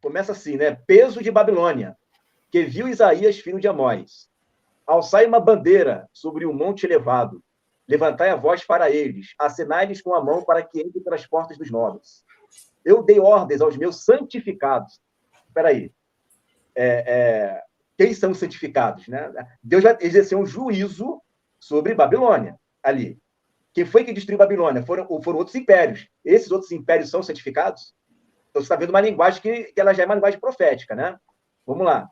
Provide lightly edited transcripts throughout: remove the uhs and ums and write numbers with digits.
começa assim, né? Peso de Babilônia, que viu Isaías, filho de Amós. Alçai uma bandeira sobre um monte elevado, levantai a voz para eles, acenai-lhes com a mão para que entrem pelas portas dos nobres. Eu dei ordens aos meus santificados. Espera aí. Quem são os santificados? Né? Deus vai exercer um juízo sobre Babilônia, ali. Quem foi que destruiu Babilônia? Foram outros impérios. Esses outros impérios são santificados? Então, você está vendo uma linguagem que ela já é uma linguagem profética, né? Vamos lá.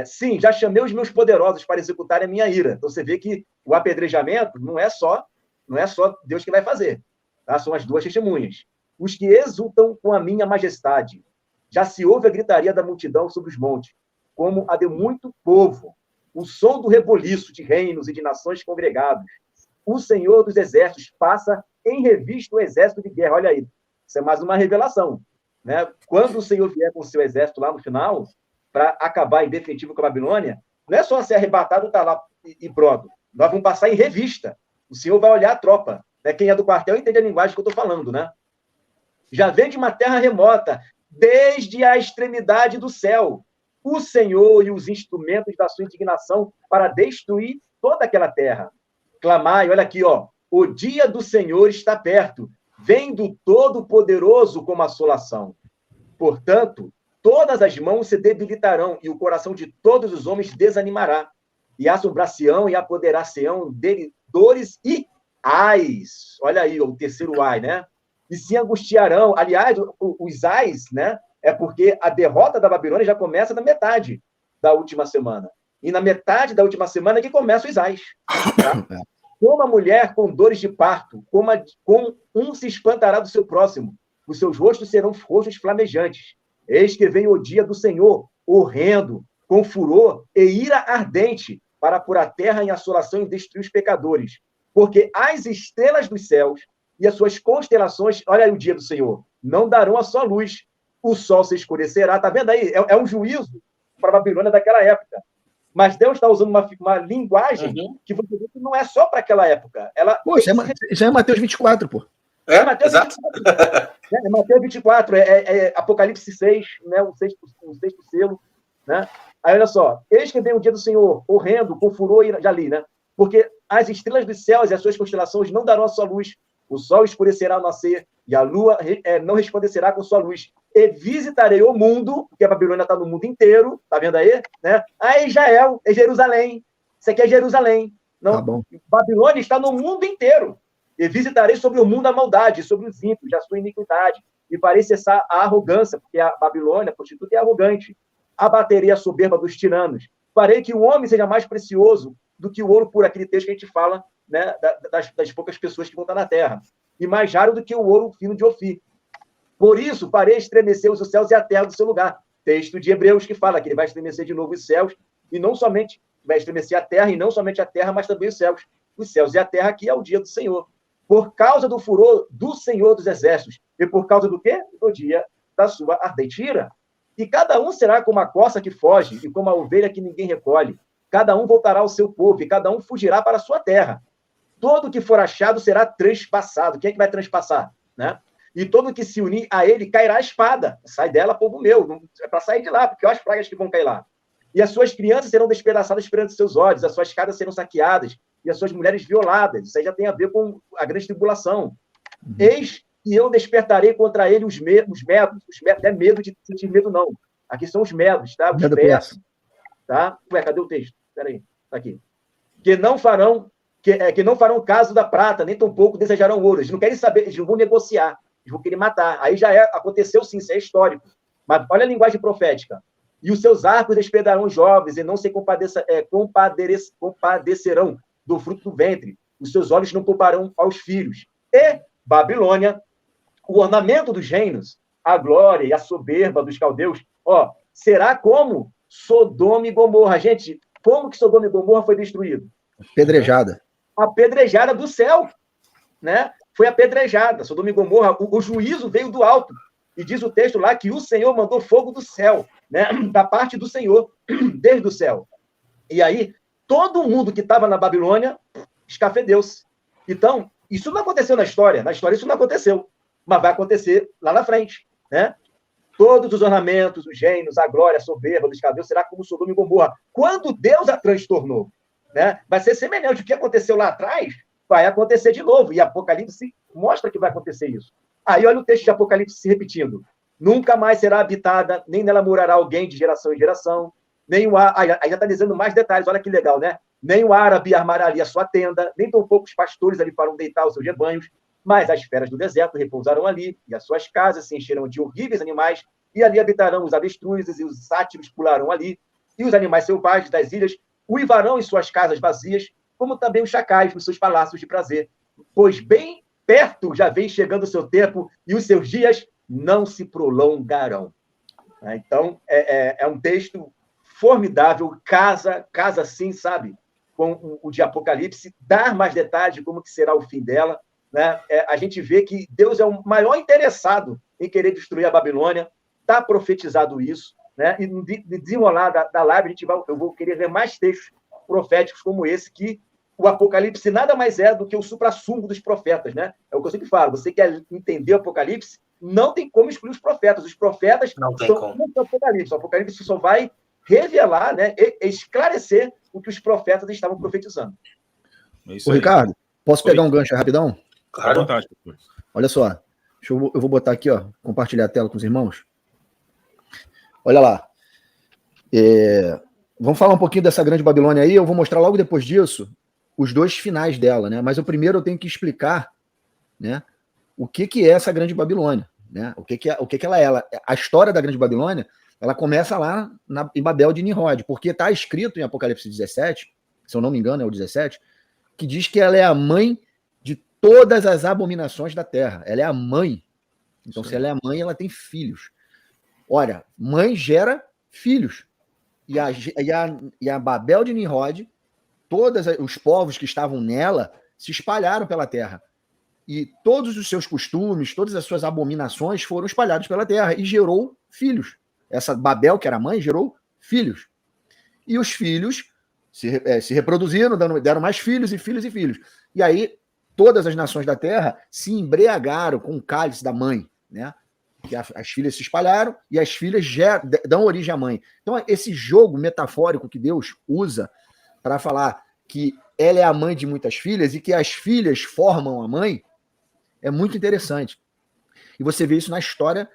Sim, já chamei os meus poderosos para executarem a minha ira. Então, você vê que o apedrejamento não é só Deus que vai fazer. Tá? São as duas testemunhas. Os que exultam com a minha majestade. Já se ouve a gritaria da multidão sobre os montes, como a de muito povo. O som do reboliço de reinos e de nações congregados. O Senhor dos Exércitos passa em revista o exército de guerra. Olha aí, isso é mais uma revelação. Né? Quando o Senhor vier com o seu exército lá no final, para acabar em definitivo com a Babilônia, não é só ser arrebatado, tá lá e pronto. Nós vamos passar em revista. O Senhor vai olhar a tropa. Né? Quem é do quartel entende a linguagem que eu estou falando, né? Já vem de uma terra remota, desde a extremidade do céu, o Senhor e os instrumentos da sua indignação para destruir toda aquela terra. Clamai, olha aqui, ó, o dia do Senhor está perto, vem do Todo-Poderoso como assolação. Portanto, todas as mãos se debilitarão e o coração de todos os homens desanimará. E assombrar-se-ão e apoderar-se-ão dele dores e ais. Olha aí, o terceiro ai, né? E se angustiarão. Aliás, os ais, né? É porque a derrota da Babilônia já começa na metade da última semana. E na metade da última semana é que começam os ais. Tá? Como a mulher com dores de parto, como um se espantará do seu próximo, os seus rostos serão rostos flamejantes. Eis que vem o dia do Senhor, horrendo, com furor e ira ardente, para pôr a terra em assolação e destruir os pecadores. Porque as estrelas dos céus e as suas constelações, olha aí o dia do Senhor, não darão a sua luz. O sol se escurecerá. Tá vendo aí? É um juízo para a Babilônia daquela época. Mas Deus está usando uma linguagem que você vê que não é só para aquela época. Pô, já é Mateus 24, pô. Mateus 24. Mateus 24, Apocalipse 6, né, o sexto selo. Né? Aí, olha só. Eis que vem o dia do Senhor, horrendo, com furor, já li, né? Porque as estrelas dos céus e as suas constelações não darão a sua luz. O sol escurecerá ao nascer e a lua não resplandecerá com sua luz. E visitarei o mundo, porque a Babilônia está no mundo inteiro, tá vendo aí? Né? Aí Israel, é Jerusalém. Isso aqui é Jerusalém. Não, tá bom. Babilônia está no mundo inteiro. E visitarei sobre o mundo a maldade, sobre os ímpios, a sua iniquidade. E farei cessar a arrogância, porque a Babilônia, a prostituta, é arrogante. Abaterei a soberba dos tiranos. Farei que o homem seja mais precioso do que o ouro puro, aquele texto que a gente fala, né, das poucas pessoas que vão estar na terra. E mais raro do que o ouro fino de Ofir. Por isso, farei estremecer os céus e a terra do seu lugar. Texto de Hebreus que fala que ele vai estremecer de novo os céus, e não somente vai estremecer a terra, e não somente a terra, mas também os céus. Os céus e a terra aqui é o dia do Senhor. Por causa do furor do Senhor dos Exércitos. E por causa do quê? Do dia da sua ardente ira. E cada um será como a corça que foge, e como a ovelha que ninguém recolhe. Cada um voltará ao seu povo, e cada um fugirá para a sua terra. Todo que for achado será transpassado. Quem é que vai transpassar? Né? E todo que se unir a ele cairá a espada. Sai dela, povo meu. Não é para sair de lá, porque olha as pragas que vão cair lá. E as suas crianças serão despedaçadas perante seus olhos, as suas casas serão saqueadas, e as suas mulheres violadas. Isso aí já tem a ver com a grande tribulação. Eis que eu despertarei contra ele os medos. Não é medo de sentir medo, não. Aqui são os medos, tá? Os medos. Tá? Ué, cadê o texto? Espera aí. Tá aqui. Que não farão caso da prata, nem tampouco desejarão ouro. Eles não querem saber, eles não vão negociar, eles vão querer matar. Aí já aconteceu sim, isso é histórico. Mas olha a linguagem profética. E os seus arcos despedarão jovens, e não se compadecerão do fruto do ventre. Os seus olhos não pouparão aos filhos. E Babilônia, o ornamento dos reinos, a glória e a soberba dos caldeus, será como Sodoma e Gomorra. Gente, como que Sodoma e Gomorra foi destruído? Apedrejada. Apedrejada do céu, né? Foi apedrejada. Sodoma e Gomorra, o juízo veio do alto. E diz o texto lá que o Senhor mandou fogo do céu, né? Da parte do Senhor, desde o céu. E aí, todo mundo que estava na Babilônia escafedeu-se. Então, isso não aconteceu na história. Na história isso não aconteceu. Mas vai acontecer lá na frente, né? Todos os ornamentos, os reinos, a glória, a soberba dos caldeus será como Sodoma e Gomorra. Quando Deus a transtornou, né? Vai ser semelhante. O que aconteceu lá atrás vai acontecer de novo. E Apocalipse mostra que vai acontecer isso. Aí olha o texto de Apocalipse se repetindo. Nunca mais será habitada, nem nela morará alguém de geração em geração. Nem o aí já está dizendo mais detalhes, olha que legal, né? Nem o árabe armará ali a sua tenda, nem tampouco os pastores ali farão deitar os seus rebanhos, mas as feras do deserto repousarão ali, e as suas casas se encherão de horríveis animais, e ali habitarão os avestruzes e os sátiros pularão ali, e os animais selvagens das ilhas uivarão em suas casas vazias, como também os chacais nos seus palácios de prazer. Pois bem perto já vem chegando o seu tempo, e os seus dias não se prolongarão. Então, é um texto formidável, casa sim, sabe, com o de Apocalipse, dar mais detalhes de como que será o fim dela, né? A gente vê que Deus é o maior interessado em querer destruir a Babilônia, está profetizado isso, né? E no desenrolar da live, eu vou querer ver mais textos proféticos como esse, que o Apocalipse nada mais é do que o suprassumo dos profetas, né? É o que eu sempre falo, você quer entender o Apocalipse, não tem como excluir os profetas Não tem são como. o Apocalipse. O Apocalipse só vai revelar, né, esclarecer o que os profetas estavam profetizando. Ô, Ricardo, posso pegar Oi. um gancho rapidão? À vontade. Olha só, eu vou botar aqui, ó, compartilhar a tela com os irmãos. Olha lá. Vamos falar um pouquinho dessa grande Babilônia aí, eu vou mostrar logo depois disso os dois finais dela, né? Mas o primeiro eu tenho que explicar, né, o que é essa grande Babilônia, né? O que ela é. A história da grande Babilônia, ela começa lá em Babel de Nimrod, porque está escrito em Apocalipse 17, se eu não me engano é o 17, que diz que ela é a mãe de todas as abominações da terra. Ela é a mãe. Então, se ela é a mãe, ela tem filhos. Olha, mãe gera filhos. E a Babel de Nimrod, todos os povos que estavam nela se espalharam pela terra. E todos os seus costumes, todas as suas abominações foram espalhados pela terra e gerou filhos. Essa Babel, que era mãe, gerou filhos. E os filhos se reproduziram, deram mais filhos e filhos e filhos. E aí, todas as nações da terra se embriagaram com o cálice da mãe, né? Que as filhas se espalharam e as filhas dão origem à mãe. Então, esse jogo metafórico que Deus usa para falar que ela é a mãe de muitas filhas e que as filhas formam a mãe é muito interessante. E você vê isso na história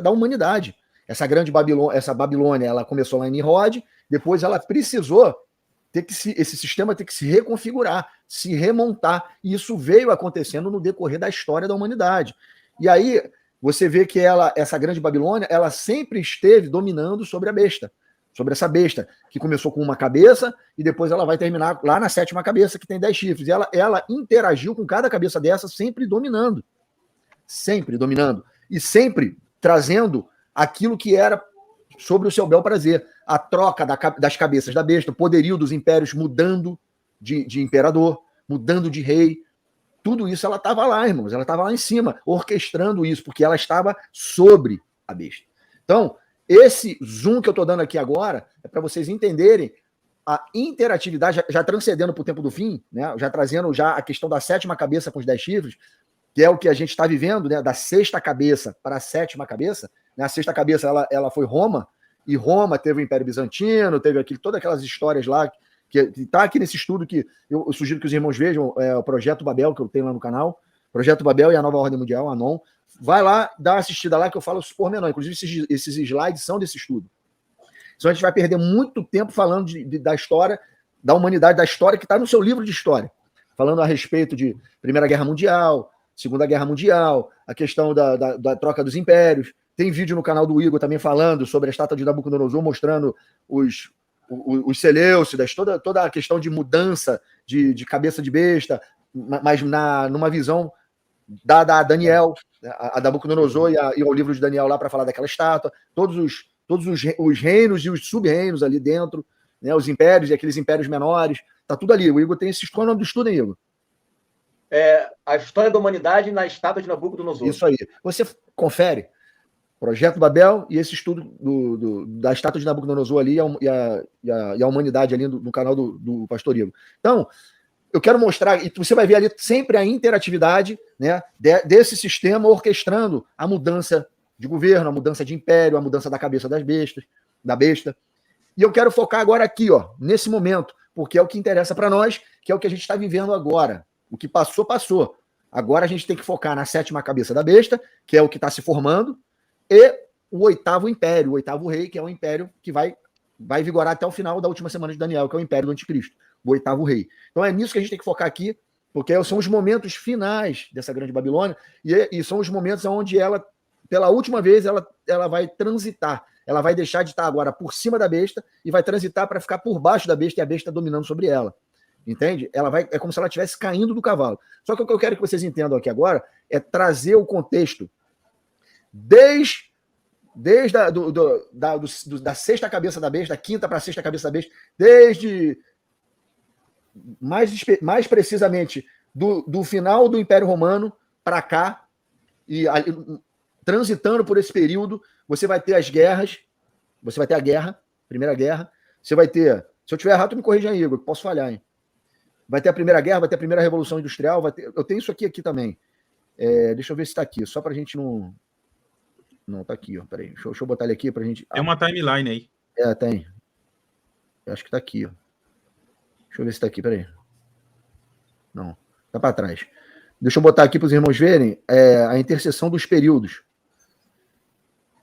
da humanidade. Essa grande Babilônia, ela começou lá em Nimrod, depois ela precisou esse sistema ter que se reconfigurar, se remontar, e isso veio acontecendo no decorrer da história da humanidade. E aí você vê que essa grande Babilônia, ela sempre esteve dominando sobre a besta, sobre essa besta, que começou com uma cabeça e depois ela vai terminar lá na 7ª cabeça, que tem 10 chifres. E ela interagiu com cada cabeça dessa, sempre dominando. E sempre trazendo aquilo que era sobre o seu bel prazer. A troca das cabeças da besta, o poderio dos impérios mudando de imperador, mudando de rei. Tudo isso ela estava lá, irmãos. Ela estava lá em cima, orquestrando isso, porque ela estava sobre a besta. Então, esse zoom que eu estou dando aqui agora é para vocês entenderem a interatividade, já transcendendo para o tempo do fim, né? Já trazendo já a questão da 7ª cabeça com os 10 chifres, que é o que a gente está vivendo, né? Da 6ª cabeça para a 7ª cabeça. Né? A 6ª cabeça ela foi Roma, e Roma teve o Império Bizantino, teve todas aquelas histórias lá, que está aqui nesse estudo que eu sugiro que os irmãos vejam, o Projeto Babel, que eu tenho lá no canal, Projeto Babel e a Nova Ordem Mundial, ANON. Vai lá, dá uma assistida lá que eu falo por menor. Inclusive, esses slides são desse estudo. Senão a gente vai perder muito tempo falando da história, da humanidade, da história que está no seu livro de história. Falando a respeito de Primeira Guerra Mundial, Segunda Guerra Mundial, a questão da troca dos impérios. Tem vídeo no canal do Igor também falando sobre a estátua de Nabucodonosor, mostrando os Seleucidas, toda a questão de mudança de cabeça de besta, mas numa visão dada a Daniel, a Nabucodonosor e ao livro de Daniel lá para falar daquela estátua, todos os reinos e os sub-reinos ali dentro, né, os impérios e aqueles impérios menores, tá tudo ali. O Igor tem esse nome do estudo, hein, Igor? A história da humanidade na estátua de Nabucodonosor. Isso aí. Você confere Projeto Babel e esse estudo da estátua de Nabucodonosor ali e a humanidade ali no canal do Pastor Igor. Então, eu quero mostrar, e você vai ver ali sempre a interatividade, né, desse sistema orquestrando a mudança de governo, a mudança de império, a mudança da cabeça da besta. E eu quero focar agora aqui, ó, nesse momento, porque é o que interessa para nós, que é o que a gente está vivendo agora. O que passou, passou. Agora a gente tem que focar na 7ª cabeça da besta, que é o que está se formando, e o 8º império, o 8º rei, que é o império que vai vigorar até o final da última semana de Daniel, que é o império do anticristo, o 8º rei. Então é nisso que a gente tem que focar aqui, porque são os momentos finais dessa grande Babilônia, e são os momentos onde ela, pela última vez, ela vai transitar. Ela vai deixar de estar agora por cima da besta e vai transitar para ficar por baixo da besta e a besta dominando sobre ela. Entende? É como se ela estivesse caindo do cavalo. Só que o que eu quero que vocês entendam aqui agora é trazer o contexto desde da 6ª cabeça da besta, da 5ª para a 6ª cabeça da besta, desde mais precisamente do final do Império Romano para cá, e transitando por esse período, você vai ter as guerras, você vai ter a guerra, Primeira Guerra, você vai ter, se eu tiver errado, tu me corrija aí, Igor, posso falhar, hein? Vai ter a Primeira Guerra, vai ter a Primeira Revolução Industrial, eu tenho isso aqui também. Deixa eu ver se está aqui, só para a gente não... Não, tá aqui, ó, peraí, deixa eu botar ele aqui para a gente... Tem uma timeline aí. Tem. Eu acho que tá aqui, ó. Deixa eu ver se tá aqui, peraí. Não, tá para trás. Deixa eu botar aqui para os irmãos verem a interseção dos períodos.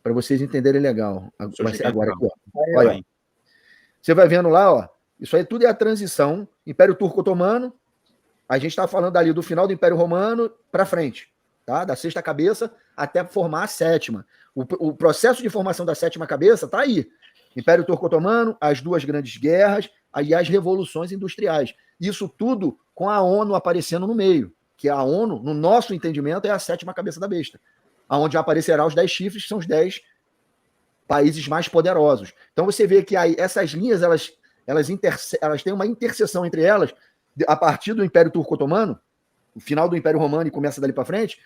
Para vocês entenderem legal. Vai ser agora aqui, ó. Olha aí. Você vai vendo lá, ó. Isso aí tudo é a transição. Império Turco-Otomano. A gente está falando ali do final do Império Romano para frente, tá? Da 6ª cabeça até formar a 7ª. O processo de formação da 7ª cabeça tá aí. Império Turco-Otomano, as 2 grandes guerras, aí as revoluções industriais. Isso tudo com a ONU aparecendo no meio. Que a ONU, no nosso entendimento, é a 7ª cabeça da besta. Onde aparecerá os 10 chifres, que são os 10 países mais poderosos. Então você vê que aí essas linhas, elas têm uma interseção entre elas, a partir do Império Turco-Otomano, o final do Império Romano e começa dali para frente,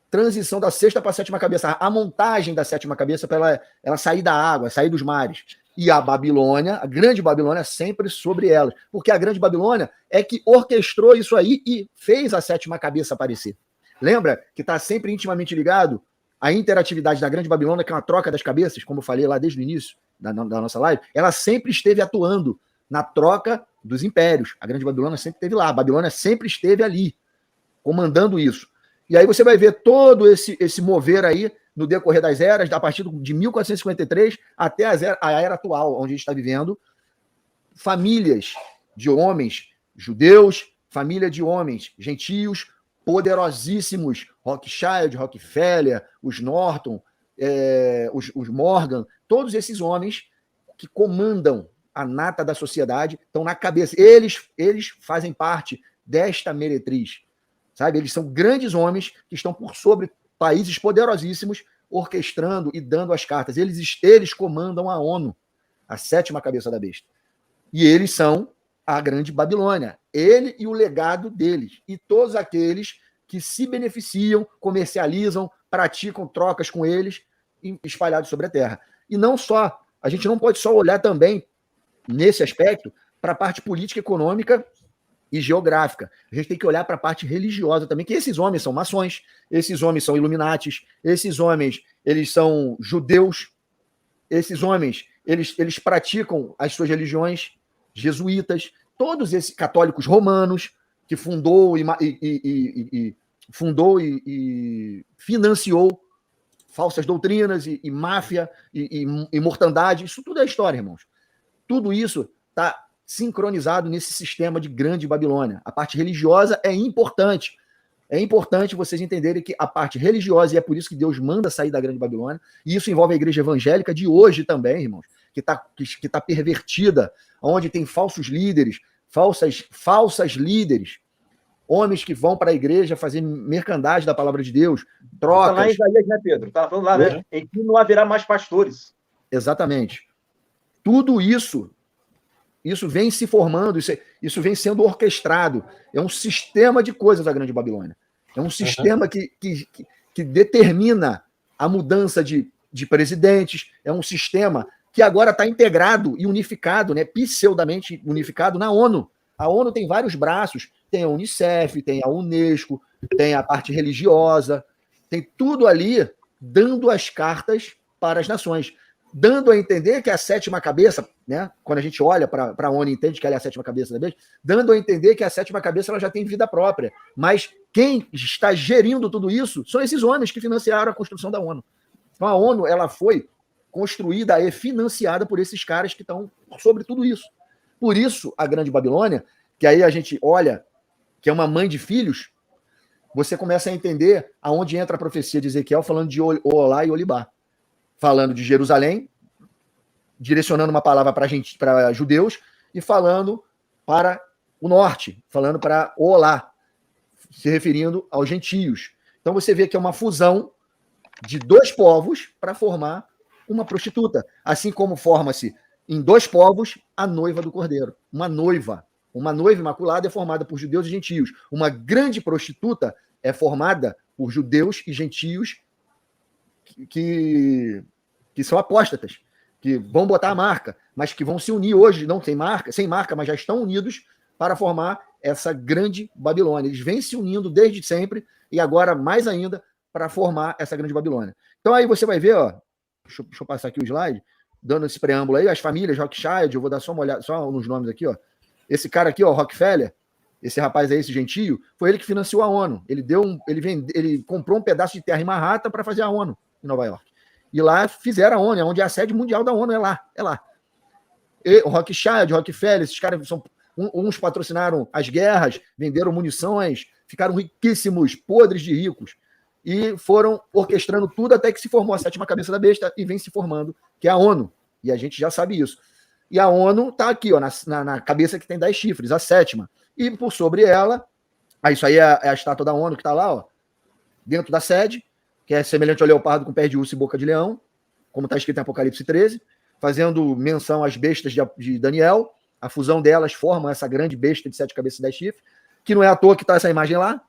transição da 6ª para a 7ª cabeça, a montagem da 7ª cabeça para ela sair da água, sair dos mares. E a Babilônia, a grande Babilônia, sempre sobre elas. Porque a grande Babilônia é que orquestrou isso aí e fez a 7ª cabeça aparecer. Lembra que está sempre intimamente ligado à interatividade da grande Babilônia, que é uma troca das cabeças, como eu falei lá desde o início da nossa live. Ela sempre esteve atuando na troca dos impérios. A grande Babilônia sempre esteve lá. A Babilônia sempre esteve ali, comandando isso. E aí você vai ver todo esse mover aí no decorrer das eras, a partir de 1453 até a era atual, onde a gente está vivendo. Famílias de homens judeus, família de homens gentios, poderosíssimos, Rothschild, Rockefeller, os Norton, os Morgan, todos esses homens que comandam a nata da sociedade, estão na cabeça. Eles fazem parte desta meretriz. Sabe? Eles são grandes homens que estão por sobre países poderosíssimos, orquestrando e dando as cartas. Eles comandam a ONU, a 7ª cabeça da besta. E eles são a grande Babilônia. Ele e o legado deles. E todos aqueles que se beneficiam, comercializam, praticam trocas com eles, espalhados sobre a terra. E não só, a gente não pode só olhar também, nesse aspecto, para a parte política, econômica e geográfica. A gente tem que olhar para a parte religiosa também, que esses homens são maçons, esses homens são Illuminatis, esses homens, eles são judeus, esses homens, eles praticam as suas religiões jesuítas, todos esses católicos romanos, que fundou e financiou falsas doutrinas e máfia e mortandade. Isso tudo é história, irmãos. Tudo isso está sincronizado nesse sistema de grande Babilônia. A parte religiosa é importante. É importante vocês entenderem que a parte religiosa, e é por isso que Deus manda sair da grande Babilônia, e isso envolve a igreja evangélica de hoje também, irmãos, que tá pervertida, onde tem falsos líderes, falsas líderes, homens que vão para a igreja fazer merchandising da palavra de Deus, trocas. Está lá em Isaías, né, Pedro? Estava falando lá, né? Em que não haverá mais pastores. Exatamente. Tudo isso vem se formando, isso vem sendo orquestrado. É um sistema de coisas a grande Babilônia. É um sistema que determina a mudança de presidentes, é um sistema que agora está integrado e unificado, né, pseudamente unificado na ONU. A ONU tem vários braços, tem a Unicef, tem a Unesco, tem a parte religiosa, tem tudo ali dando as cartas para as nações, dando a entender que a sétima cabeça, né, quando a gente olha para a ONU e entende que ela é a sétima cabeça da besta, dando a entender que a sétima cabeça ela já tem vida própria. Mas quem está gerindo tudo isso são esses homens que financiaram a construção da ONU. Então a ONU ela foi construída e financiada por esses caras que estão sobre tudo isso. Por isso, a Grande Babilônia, que aí a gente olha que é uma mãe de filhos, você começa a entender aonde entra a profecia de Ezequiel falando de Olá e Olibá. Falando de Jerusalém, direcionando uma palavra para judeus e falando para o norte, falando para Olá, se referindo aos gentios. Então você vê que é uma fusão de dois povos para formar uma prostituta. Assim como forma-se em dois povos a noiva do Cordeiro. Uma noiva imaculada é formada por judeus e gentios. Uma grande prostituta é formada por judeus e gentios que são apóstatas, que vão botar a marca, mas que vão se unir hoje, não sem marca, mas já estão unidos para formar essa grande Babilônia. Eles vêm se unindo desde sempre e agora mais ainda para formar essa grande Babilônia. Então aí você vai ver, ó, deixa eu passar aqui o slide, dando esse preâmbulo aí, as famílias Rothschild, eu vou dar só uma olhada, só nos nomes aqui, ó. Esse cara aqui, ó, Rockefeller, esse rapaz aí, esse gentio, foi ele que financiou a ONU. Ele comprou um pedaço de terra em Manhattan para fazer a ONU em Nova York. E lá fizeram a ONU, onde é a sede mundial da ONU, é lá. E o Rothschild, Rockefeller, esses caras são... Uns patrocinaram as guerras, venderam munições, ficaram riquíssimos, podres de ricos. E foram orquestrando tudo até que se formou a sétima cabeça da besta e vem se formando, que é a ONU. E a gente já sabe isso. E a ONU está aqui, ó, na cabeça que tem 10 chifres, a sétima. E por sobre ela, isso aí é a estátua da ONU que está lá, ó, dentro da sede, que é semelhante ao leopardo com pé de urso e boca de leão, como está escrito em Apocalipse 13, fazendo menção às bestas de Daniel. A fusão delas forma essa grande besta de 7 cabeças e 10 chifres, que não é à toa que está essa imagem lá,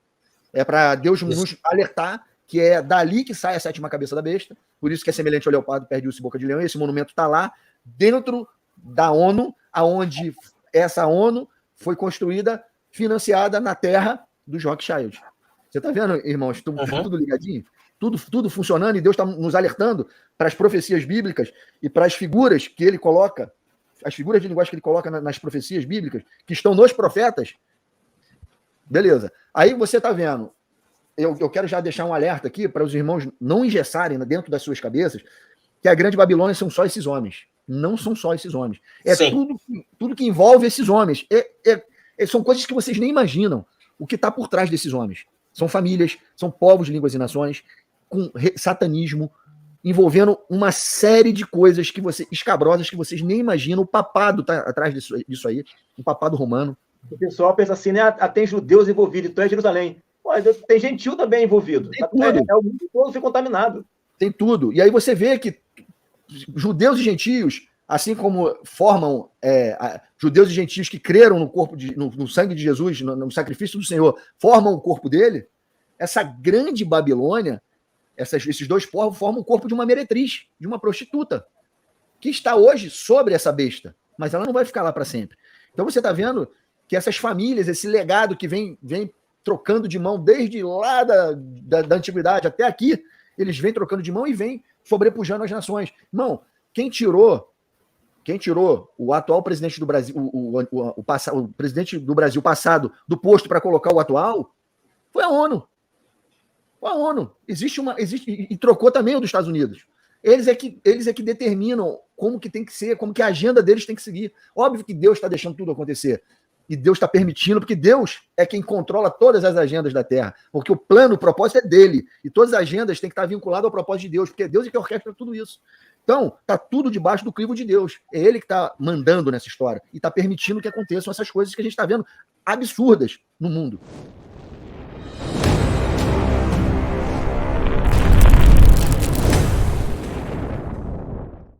é para Deus nos alertar que é dali que sai a sétima cabeça da besta, por isso que é semelhante ao leopardo, pé de urso e boca de leão, e esse monumento está lá, dentro da ONU, aonde essa ONU foi construída, financiada na terra dos Rothschild. Você está vendo, irmãos? Tudo ligadinho? Tudo funcionando, e Deus está nos alertando para as profecias bíblicas e para as figuras que ele coloca, as figuras de linguagem que ele coloca nas profecias bíblicas, que estão nos profetas. Beleza. Aí você está vendo, eu quero já deixar um alerta aqui para os irmãos não engessarem dentro das suas cabeças que a grande Babilônia são só esses homens. Não são só esses homens. É tudo que envolve esses homens. São coisas que vocês nem imaginam o que está por trás desses homens. São famílias, são povos, línguas e nações, com satanismo, envolvendo uma série de coisas escabrosas que vocês nem imaginam. O papado está atrás disso aí, o papado romano. O pessoal pensa assim, né? Tem judeus envolvidos, então é Jerusalém. Pô, tem gentil também envolvido. Tem tudo. O mundo todo foi contaminado. Tem tudo. E aí você vê que judeus e gentios, assim como formam judeus e gentios que creram no corpo no sangue de Jesus, no sacrifício do Senhor, formam o corpo dele, essa grande Babilônia, esses dois povos formam o corpo de uma meretriz, de uma prostituta, que está hoje sobre essa besta, mas ela não vai ficar lá para sempre. Então você está vendo que essas famílias, esse legado que vem trocando de mão desde lá da antiguidade até aqui, eles vêm trocando de mão e vêm sobrepujando as nações. Irmão, quem tirou o atual presidente do Brasil, o presidente do Brasil passado do posto para colocar o atual, foi a ONU. A ONU. Existe e trocou também o dos Estados Unidos. Eles é que determinam como que tem que ser, como que a agenda deles tem que seguir. Óbvio que Deus está deixando tudo acontecer. E Deus está permitindo, porque Deus é quem controla todas as agendas da Terra. Porque o plano, o propósito é dele. E todas as agendas têm que estar vinculadas ao propósito de Deus, porque Deus é que orquestra tudo isso. Então, está tudo debaixo do crivo de Deus. É ele que está mandando nessa história. E está permitindo que aconteçam essas coisas que a gente está vendo absurdas no mundo.